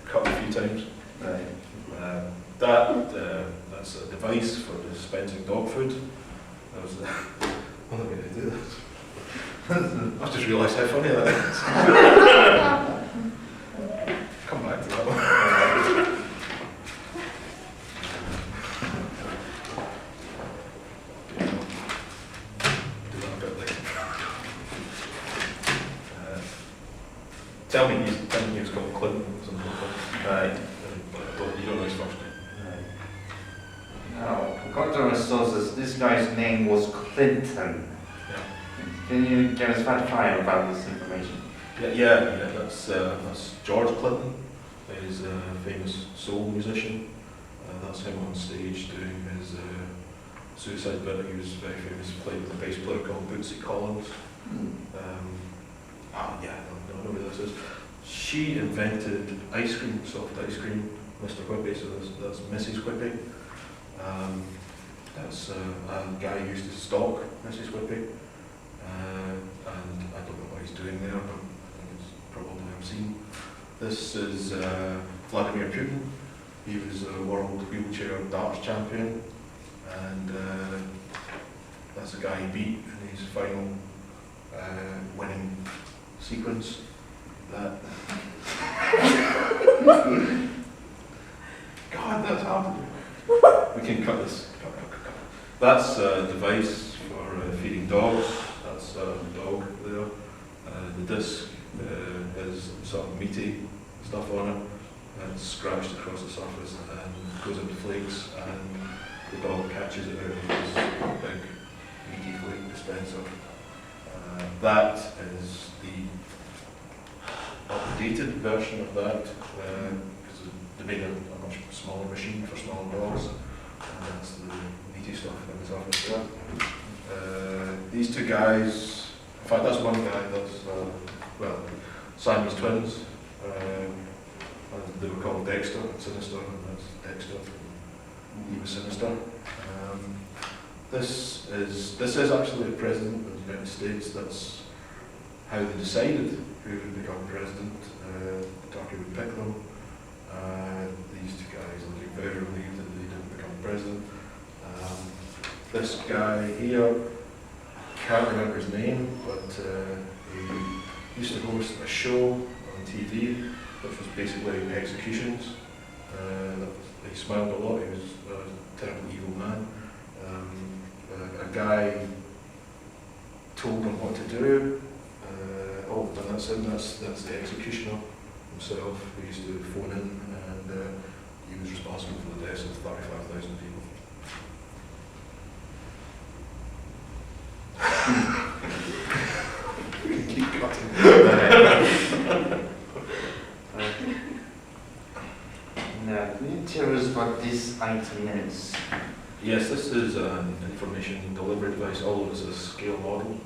cut a few times. Right. That's a device for dispensing dog food. That was I'm not going to do this. I've just realised how funny that is. Come back to that one. Do that a bit later. Tell me he was called Clinton or something like that. Right. You don't know his first name. Right. Now, according to our sources, this guy's name was Clinton. Yeah. Can you give us background about this information? Yeah. That's George Clinton. He's a famous soul musician. That's him on stage doing his suicide bit. He was very famous. Played with a bass player called Bootsy Collins. I don't know who this is. She invented ice cream, soft ice cream, Mr. Whippy. So that's Mrs. Whippy. That's a guy who used to stalk Mrs. Whippy. And I don't know what he's doing there, but I think it's probably obscene. This is Vladimir Putin. He was a world wheelchair darts champion, and that's a guy he beat in his final winning sequence. God, that's hard. We can cut this. Cut. That's a device for feeding dogs. That's a dog there. The disc has sort of meaty stuff on it, and it's scratched across the surface and goes into flakes, and the dog catches it out of this big meaty flake dispenser. That is the updated version of that, because they made a much smaller machine for smaller dogs, and that's the meaty stuff on the surface there. These two guys, in fact that's one guy that's, Siamese twins, and they were called Dexter and Sinister, and that's Dexter, he was Sinister. This is actually the President of the United States. That's how they decided who would become president. Turkey would pick them. These two guys looking very relieved that they didn't become president. This guy here, can't remember his name, but he used to host a show on TV, which was basically executions. He smiled a lot. He was a terrible evil man. A guy told him what to do. And that's him. That's the executioner himself. He used to phone in, and he was responsible for the deaths of 35,000 people. Keep cutting. Now, can you tell us what this item is? Yes, this is an information delivery device, although it's a scale model.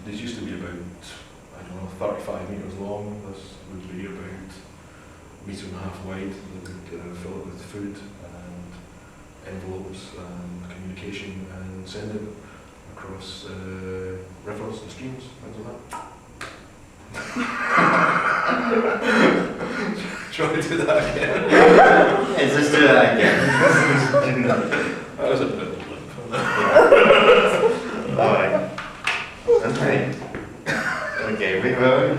These used to be about, 35 metres long. This would be about 1.5 metres wide. They would fill it with food and envelopes and communication and send it across rivers and streams, things like that. Try to do that again. Yes, let's do that again. That was a bit of a blip. Alright. Okay, we vote.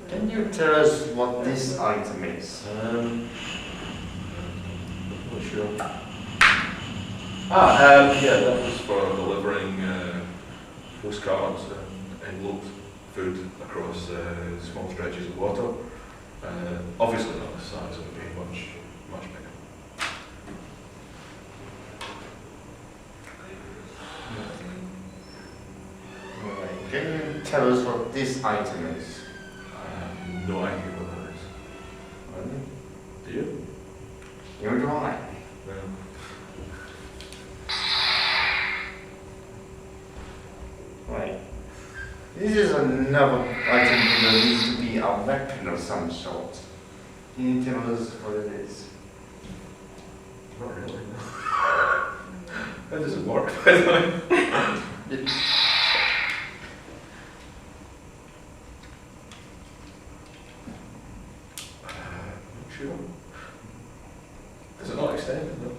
Can you tell us what this item is? Not sure. Yeah, that was for delivering postcards and enveloped food across small stretches of water. Obviously not the size, it would be much bigger. Alright. Can you tell us what this item is? I have no idea what that is. Really? Do you? You're right. No. Right. This is another item that needs to be a weapon of some sort. Can you tell us what it is? Not really. How does it work, by the way? sure. Is it not extended? No.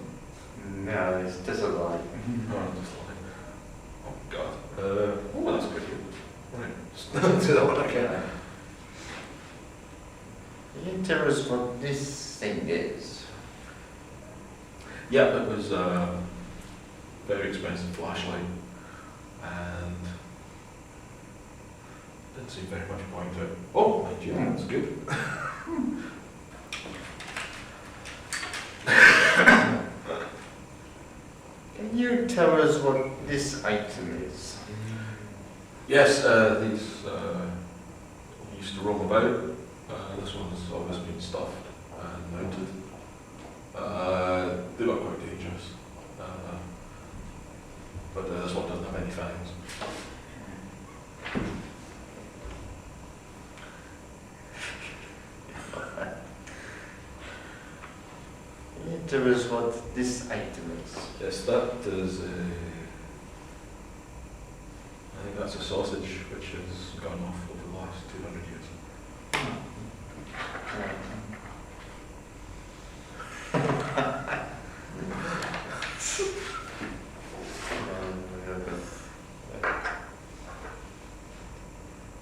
No, it's just a line. Oh, just like, oh god. Oh, that's good. Right, just do that one again. Can you tell us what this thing is? Yeah, it was a very expensive flashlight, and didn't see very much point to it. Oh, my gee, that's good. Can you tell us what this item is? Yes, these used to roam about. This one's always been stuffed and mounted. They got quite dangerous, but this one doesn't have any fangs. Can you tell us what this item is? Yes, that is I think that's a sausage which has gone off over the last 200 years.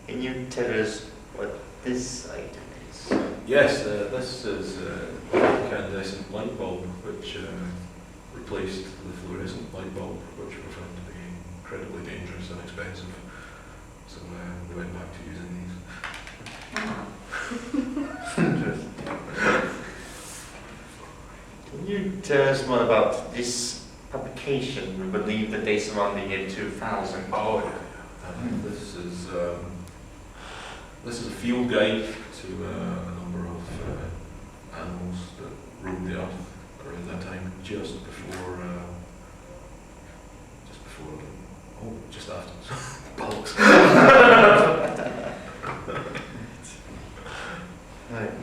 Can you tell us what this item is? Yes, this is a incandescent light bulb which replaced the fluorescent light bulb, which were found to be incredibly dangerous and expensive. So we went back to using these. Can you tell us more about this publication? We believe that dates around the year 2000. Oh, yeah. This is a field guide to a number of animals that roamed the earth around that time, just after. Bollocks. Right.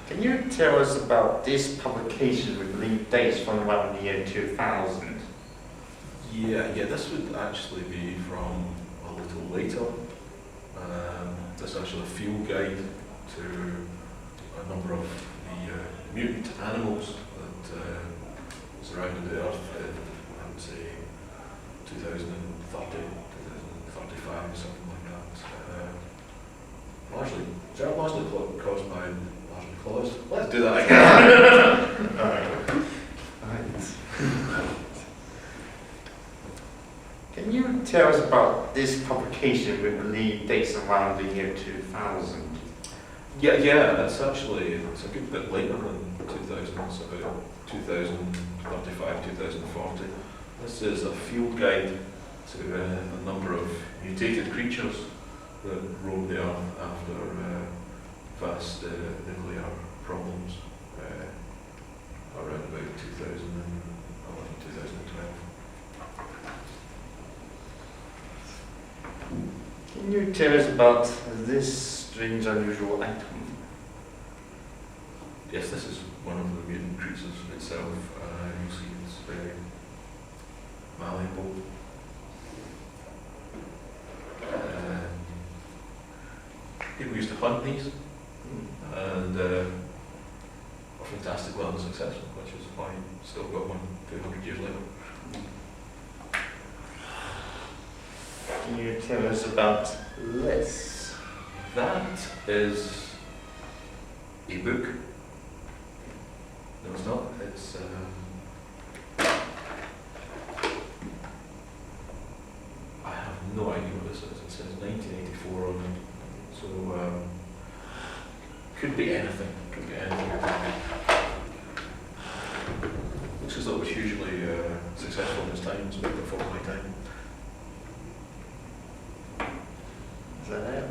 Can you tell us about this publication? We believe dates from around the year 2000. Yeah, this would actually be from a little later. This is actually a field guide to a number of the mutant animals that surrounded the Earth in, I would say, 2030, 2035, something like that. Largely caused by largely claws. Let's do that again. Right. Can you tell us about this publication? We believe dates around the year 2000. Yeah, it's a good bit later than 2000. It's about 2035, 2040. This is a field guide to a number of mutated creatures that roamed the Earth after vast nuclear problems around about 2011, 2012. Can you tell us about this strange, unusual item? Yes, this is one of the mutant creatures itself. You'll see it's very malleable. People used to hunt these, and were fantastically unsuccessful, which is why you still got one 200 years later. Can you tell us about this? That is a book. No, it's not. It's I have no idea what this is. It says 1984 on it. So could be anything. Could be anything. Looks as though it was hugely successful in its time, so before my time. Is that it?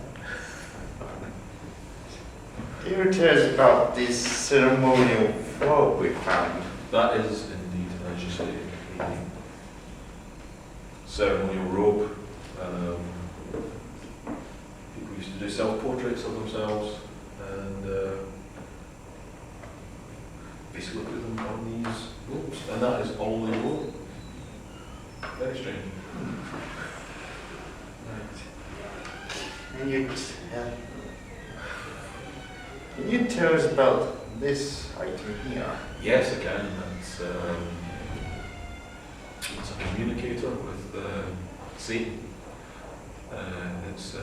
Can you tell us about this ceremonial frog we found? That is indeed, as you say, a ceremonial robe. People used to do self-portraits of themselves, and basically put them on these ropes, and that is all they roll. Very strange. Right. And can you tell us about this item here? Yes, I can. It's a communicator with Satan. It's